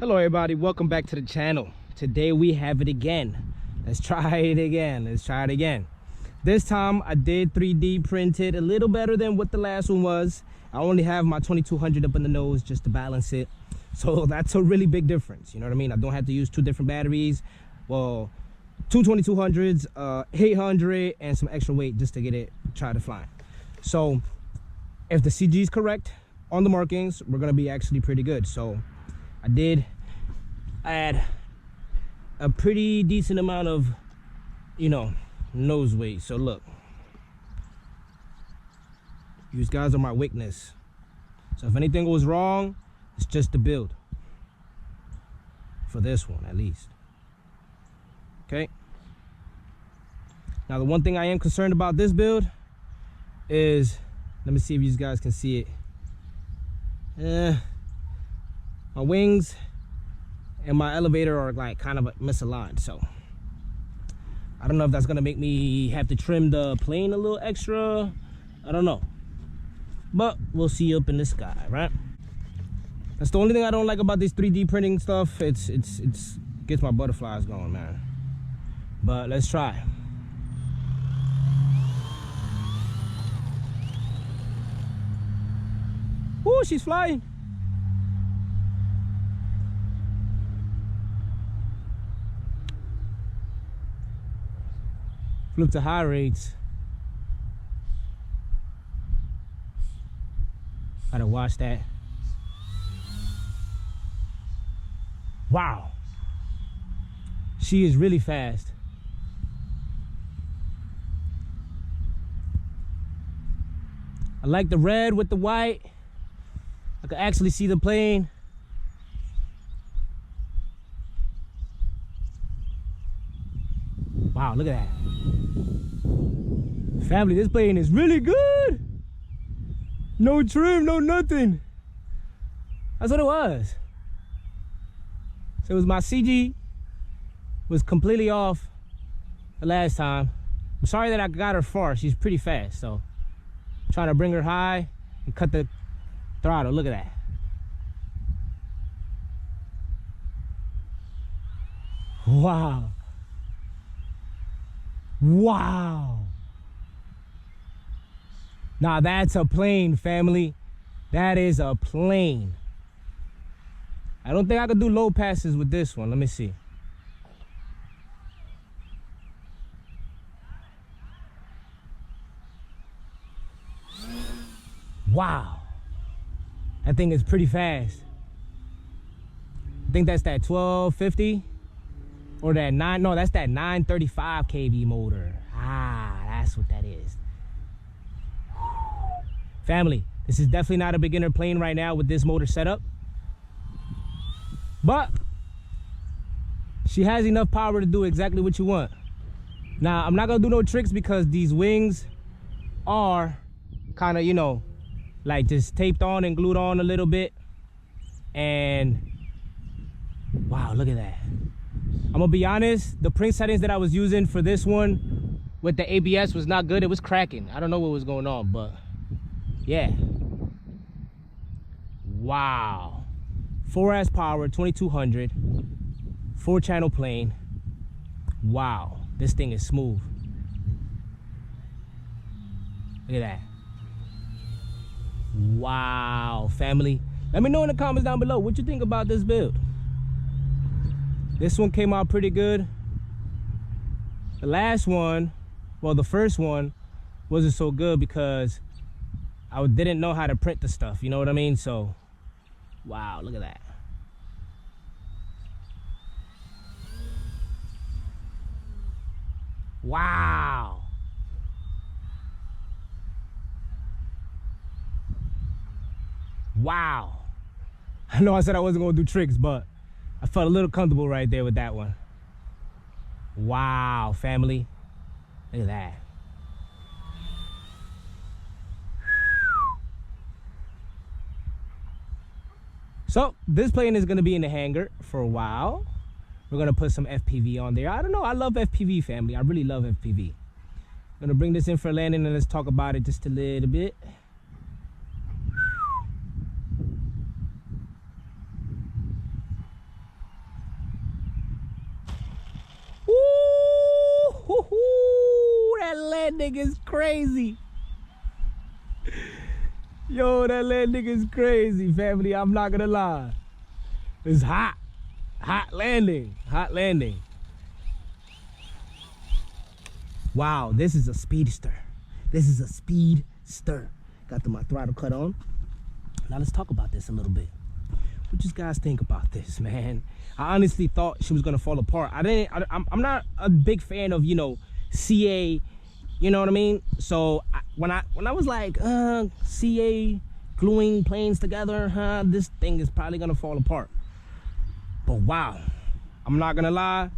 Hello everybody, welcome back to the channel. Today we have it again. Let's try it again. This time I did 3D print it a little better than what the last one was. I only have my 2200 up in the nose just to balance it. So that's a really big difference, you know what I mean? I don't have to use two different batteries. Well, two 2200s, 800 and some extra weight just to get it, try to fly. So if the CG is correct on the markings, we're gonna be actually pretty good. So I did add a pretty decent amount of, nose weight. So look, these guys are my weakness. So if anything goes wrong, it's just the build. For this one, at least. Okay. Now the one thing I am concerned about this build is, let me see if you guys can see it. My wings and my elevator are like kind of misaligned, so I don't know if that's gonna make me have to trim the plane a little extra. I don't know, but we'll see up in the sky, right? That's the only thing I don't like about this 3D printing stuff. It's gets my butterflies going, man. But let's try. Ooh, she's flying. Flip to high rates. Gotta watch that. Wow. She is really fast. I like the red with the white. I can actually see the plane. Wow, look at that. Family, this plane is really good. No trim, no nothing. That's what it was. So it was my CG was completely off the last time. I'm sorry that I got her far. She's pretty fast, so I'm trying to bring her high and cut the throttle. Look at that. Wow. Wow. Now that's a plane, family. That is a plane. I don't think I could do low passes with this one. Let me see. Wow. That thing is pretty fast. I think that's that 1250 or that that's that 935 kV motor. Ah, that's what that is. Family, this is definitely not a beginner plane right now with this motor setup, but she has enough power to do exactly what you want. Now, I'm not gonna do no tricks because these wings are kind of, like just taped on and glued on a little bit. And wow, look at that. I'm gonna be honest, the print settings that I was using for this one with the ABS was not good. It was cracking. I don't know what was going on, but yeah. Wow. 4S power, 2200, 4-channel plane. Wow, this thing is smooth. Look at that. Wow, family. Let me know in the comments down below what you think about this build. This one came out pretty good. The last one, well, the first one wasn't so good because I didn't know how to print the stuff, you know what I mean? So, wow, look at that. Wow. Wow. I know I said I wasn't gonna do tricks, but I felt a little comfortable right there with that one. Wow, family. Look at that. So this plane is gonna be in the hangar for a while. We're gonna put some FPV on there. I don't know, I love FPV, family. I really love FPV. I'm gonna bring this in for landing and let's talk about it just a little bit. landing is crazy. Yo, that landing is crazy, family. I'm not gonna lie. It's hot. Hot landing. Hot landing. Wow, this is a speedster. This is a speedster. Got my throttle cut on. Now let's talk about this a little bit. What you guys think about this, man? I honestly thought she was gonna fall apart. I'm not a big fan of, you know, CA, you know what I mean? So when I was like, CA gluing planes together, this thing is probably gonna fall apart. But wow, I'm not gonna lie.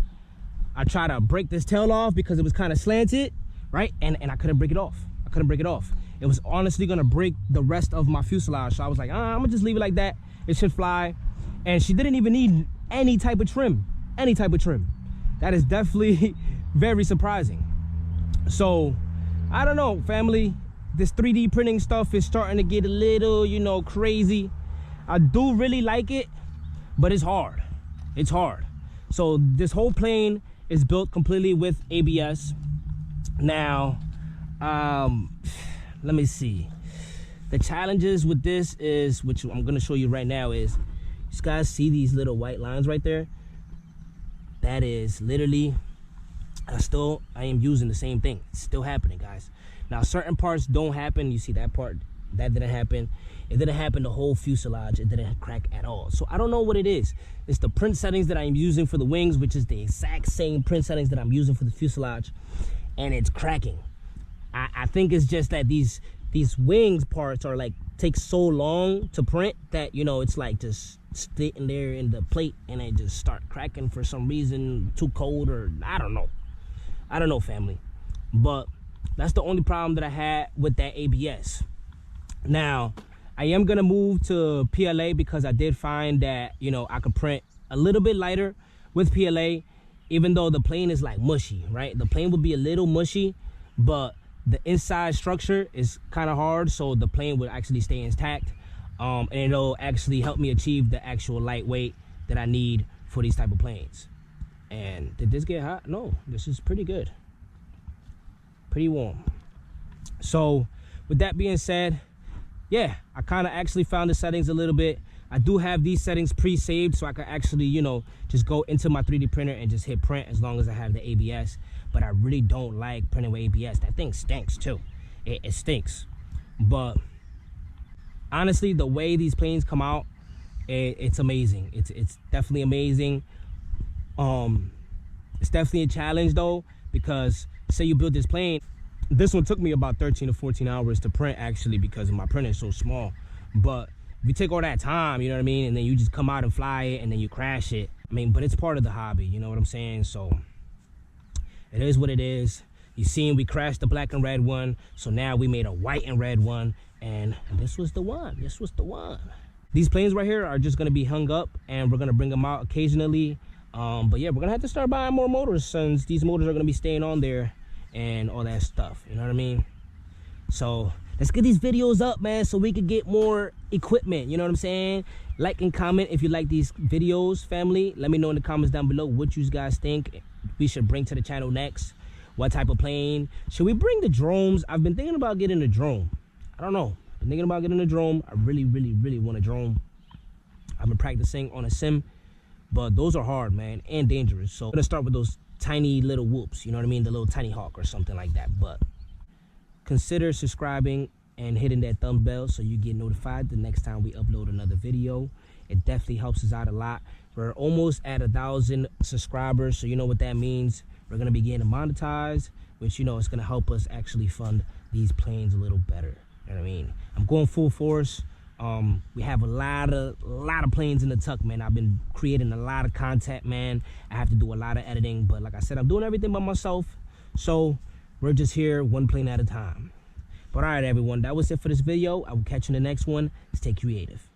I tried to break this tail off because it was kind of slanted, right? And I couldn't break it off. I couldn't break it off. It was honestly gonna break the rest of my fuselage. So I was like, I'm gonna just leave it like that. It should fly. And she didn't even need any type of trim. Any type of trim. That is definitely very surprising. So, I don't know, family. This 3D printing stuff is starting to get a little, you know, crazy. I do really like it, but it's hard. It's hard. So, this whole plane is built completely with ABS. Now, let me see. The challenges with this is, which I'm gonna show you right now, is you guys see these little white lines right there? That is literally, I am using the same thing. It's still happening, guys. Now, certain parts don't happen. You see that part, that didn't happen. It didn't happen the whole fuselage. It didn't crack at all. So I don't know what it is. It's the print settings that I'm using for the wings, which is the exact same print settings that I'm using for the fuselage, and it's cracking. I think it's just that these wings parts are like, take so long to print that, you know, it's like just sitting there in the plate and they just start cracking for some reason, too cold, or I don't know, family. But that's the only problem that I had with that ABS. Now, I am gonna move to PLA because I did find that, you know, I could print a little bit lighter with PLA, even though the plane is like mushy, right? The plane will be a little mushy, but the inside structure is kind of hard, so the plane will actually stay intact, and it'll actually help me achieve the actual lightweight that I need for these type of planes. And did this get hot? No, this is pretty good, pretty warm. So with that being said, yeah, I kind of actually found the settings a little bit. I do have these settings pre-saved, so I can actually, you know, just go into my 3D printer and just hit print as long as I have the ABS. But I really don't like printing with ABS. That thing stinks too. It stinks. But honestly, the way these planes come out, it's amazing. It's definitely amazing. It's definitely a challenge though, because say you build this plane, this one took me about 13 to 14 hours to print actually, because my printer is so small. But if you take all that time, you know what I mean, and then you just come out and fly it and then you crash it, I mean, but it's part of the hobby, you know what I'm saying? So it is what it is. You seen we crashed the black and red one, so now we made a white and red one, and this was the one. This was the one. These planes right here are just gonna be hung up, and we're gonna bring them out occasionally. But yeah, we're gonna have to start buying more motors since these motors are gonna be staying on there and all that stuff, you know what I mean? So let's get these videos up, man, so we can get more equipment, you know what I'm saying? Like and comment if you like these videos, family. Let me know in the comments down below what you guys think we should bring to the channel next. What type of plane? Should we bring the drones? I've been thinking about getting a drone. I don't know. I've been thinking about getting a drone. I really want a drone. I've been practicing on a sim, but those are hard, man, and dangerous. So I'm gonna start with those tiny little whoops, you know what I mean? The little tiny hawk or something like that. But consider subscribing and hitting that thumb bell so you get notified the next time we upload another video. It definitely helps us out a lot. We're almost at 1,000 subscribers, so you know what that means. We're gonna be getting monetized, which, you know, it's gonna help us actually fund these planes a little better. You know what I mean? I'm going full force. We have a lot of planes in the tuck, man. I've been creating a lot of content, man. I have to do a lot of editing, but like I said, I'm doing everything by myself. So we're just here one plane at a time. But all right, everyone, that was it for this video. I will catch you in the next one. Stay creative.